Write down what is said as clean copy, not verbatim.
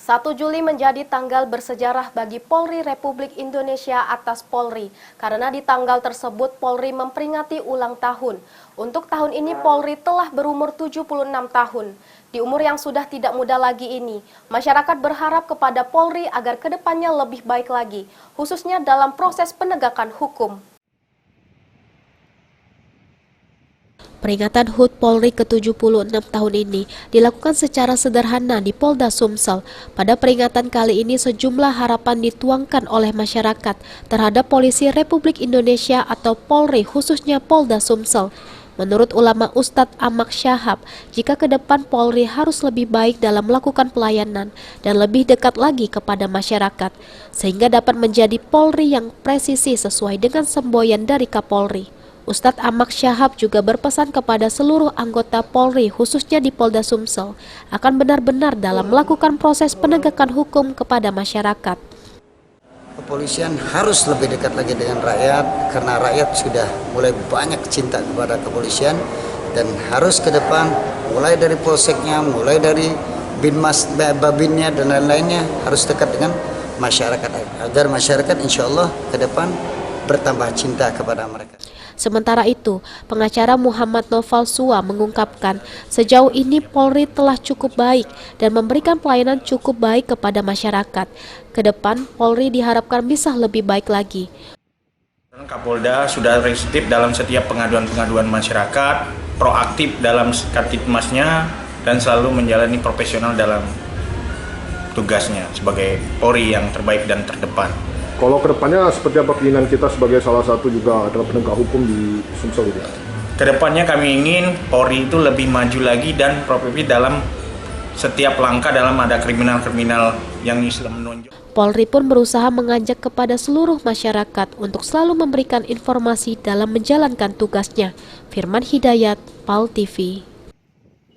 1 Juli menjadi tanggal bersejarah bagi Polri Republik Indonesia atas Polri, karena di tanggal tersebut Polri memperingati ulang tahun. Untuk tahun ini Polri telah berumur 76 tahun. Di umur yang sudah tidak muda lagi ini, masyarakat berharap kepada Polri agar kedepannya lebih baik lagi, khususnya dalam proses penegakan hukum. Peringatan HUT Polri ke-76 tahun ini dilakukan secara sederhana di Polda Sumsel. Pada peringatan kali ini sejumlah harapan dituangkan oleh masyarakat terhadap Polisi Republik Indonesia atau Polri, khususnya Polda Sumsel. Menurut ulama Ustadz Ahmad Syahab, jika ke depan Polri harus lebih baik dalam melakukan pelayanan dan lebih dekat lagi kepada masyarakat, sehingga dapat menjadi Polri yang presisi sesuai dengan semboyan dari Kapolri. Ustadz Ahmad Syahab juga berpesan kepada seluruh anggota Polri, khususnya di Polda Sumsel, akan benar-benar dalam melakukan proses penegakan hukum kepada masyarakat. Kepolisian harus lebih dekat lagi dengan rakyat, karena rakyat sudah mulai banyak cinta kepada kepolisian, dan harus ke depan mulai dari polseknya, mulai dari binmas, babinnya dan lain-lainnya harus dekat dengan masyarakat, agar masyarakat insya Allah ke depan bertambah cinta kepada mereka. Sementara itu, pengacara Muhammad Noval Sua mengungkapkan sejauh ini Polri telah cukup baik dan memberikan pelayanan cukup baik kepada masyarakat. Ke depan, Polri diharapkan bisa lebih baik lagi. Kapolda sudah restriktif dalam setiap pengaduan-pengaduan masyarakat, proaktif dalam Kamtibmasnya, dan selalu menjalani profesional dalam tugasnya sebagai Polri yang terbaik dan terdepan. Kalau kedepannya seperti apa keinginan kita sebagai salah satu juga adalah penegak hukum di Sumsel ini? Kedepannya kami ingin Polri itu lebih maju lagi dan proaktif dalam setiap langkah dalam ada kriminal-kriminal yang Islam menonjol. Polri pun berusaha mengajak kepada seluruh masyarakat untuk selalu memberikan informasi dalam menjalankan tugasnya. Firman Hidayat, PAL TV.